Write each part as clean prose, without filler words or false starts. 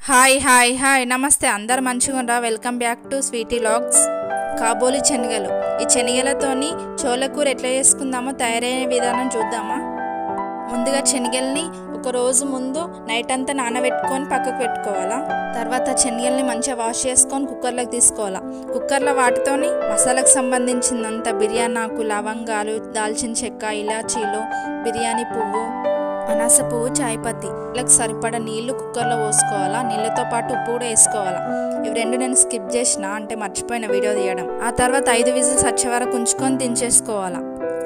Hi hi hi నమస్తే అందరు మంచిగా welcome back to sweety logs. కాబోలి శనగలు. ఈ శనగలతోని చోళకూర ఎట్లా చేసుకుందామో తయారయ్యే విధానం చూద్దామా. ముందుగా శనగల్ని ఒక రోజు ముందు నైట్ అంతా నానబెట్టుకొని పక్కకు పెట్టుకోవాలా. తర్వాత శనగల్ని మంచిగా వాష్ చేసుకొని కుక్కర్లోకి తీసుకోవాలా. కుక్కర్లో వాటితోని మసాలాకు సంబంధించినంత బిర్యానీ ఆకు, లవంగాలు, దాల్చిన చెక్క, ఇలాచీలు, బిర్యానీ పువ్వు, అనాస పువ్వు, చాయ్ పత్తి, ఇలా సరిపడా నీళ్లు కుక్కర్లో పోసుకోవాలా. నీళ్ళతో పాటు ఉప్పు కూడా వేసుకోవాలా. ఇవి రెండు నేను స్కిప్ చేసిన, అంటే మర్చిపోయిన వీడియో తీయడం. ఆ తర్వాత 5 విజిల్స్ వచ్చే వరకు ఉంచుకొని దించేసుకోవాలా.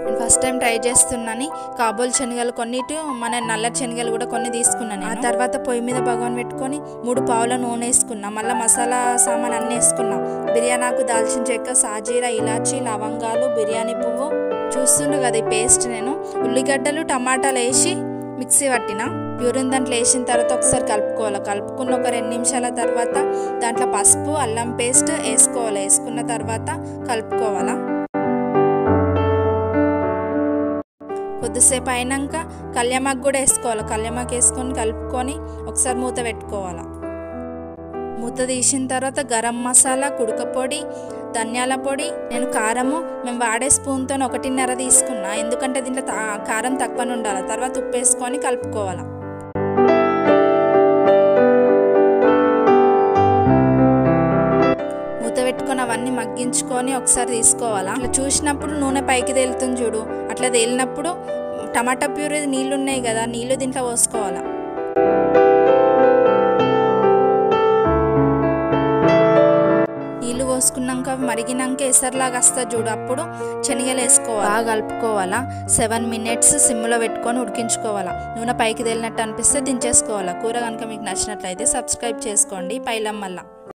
నేను ఫస్ట్ టైం ట్రై చేస్తున్నాను. కాబోలి శనగలు కొన్నిటి, మన నల్ల శనగలు కూడా కొన్ని తీసుకున్నాను. ఆ తర్వాత పొయ్యి మీద భగవాన్ పెట్టుకొని 3 పావుల నూనె వేసుకున్నా. మళ్ళీ మసాలా సామాన్ అన్నీ వేసుకున్నా. బిర్యానీ ఆకు, దాల్చిన చెక్క, సాజీరా, ఇలాచీ, లవంగాలు, బిర్యానీ పువ్వు. చూస్తుండ్రు కదా ఈ పేస్ట్. నేను ఉల్లిగడ్డలు, టమాటాలు వేసి మిక్సీ పట్టిన. ప్యూరిన్ దాంట్లో వేసిన తర్వాత ఒకసారి కలుపుకోవాలి. కలుపుకున్న ఒక 2 నిమిషాల తర్వాత దాంట్లో పసుపు, అల్లం పేస్ట్ వేసుకోవాలి. వేసుకున్న తర్వాత కలుపుకోవాలా. కొద్దిసేపు అయినాక కళ్యామాకు కూడా వేసుకోవాలి. కళ్యామాకు వేసుకొని కలుపుకొని ఒకసారి మూత పెట్టుకోవాలి. మూత తీసిన తర్వాత గరం మసాలా, కుడక పొడి, ధనియాల పొడి, నేను కారము మేము వాడే స్పూన్తో 1.5 తీసుకున్నా, ఎందుకంటే దీంట్లో కారం తక్కువనే ఉండాలి. తర్వాత ఉప్పు వేసుకొని కలుపుకోవాలి. మూత పెట్టుకొని అవన్నీ మగ్గించుకొని ఒకసారి తీసుకోవాలా. అట్లా చూసినప్పుడు నూనె పైకి తేలుతుంది చూడు, అట్లా తేలినప్పుడు టమాటా ప్యూరీ నీళ్ళు ఉన్నాయి కదా, నీళ్ళు దీంట్లో పోసుకోవాలా. నీళ్ళు పోసుకున్నాక మరిగినాక ఎసరులాగా వస్తుంది చూడు, అప్పుడు శనగలు వేసుకోవాలి. బాగా కలుపుకోవాలా. 7 మినిట్స్ సిమ్లో పెట్టుకొని ఉడికించుకోవాలా. నూనె పైకి తేలినట్టు అనిపిస్తే దించేసుకోవాలా. కూర కనుక మీకు నచ్చినట్లయితే సబ్స్క్రైబ్ చేసుకోండి. పైలం మళ్ళా.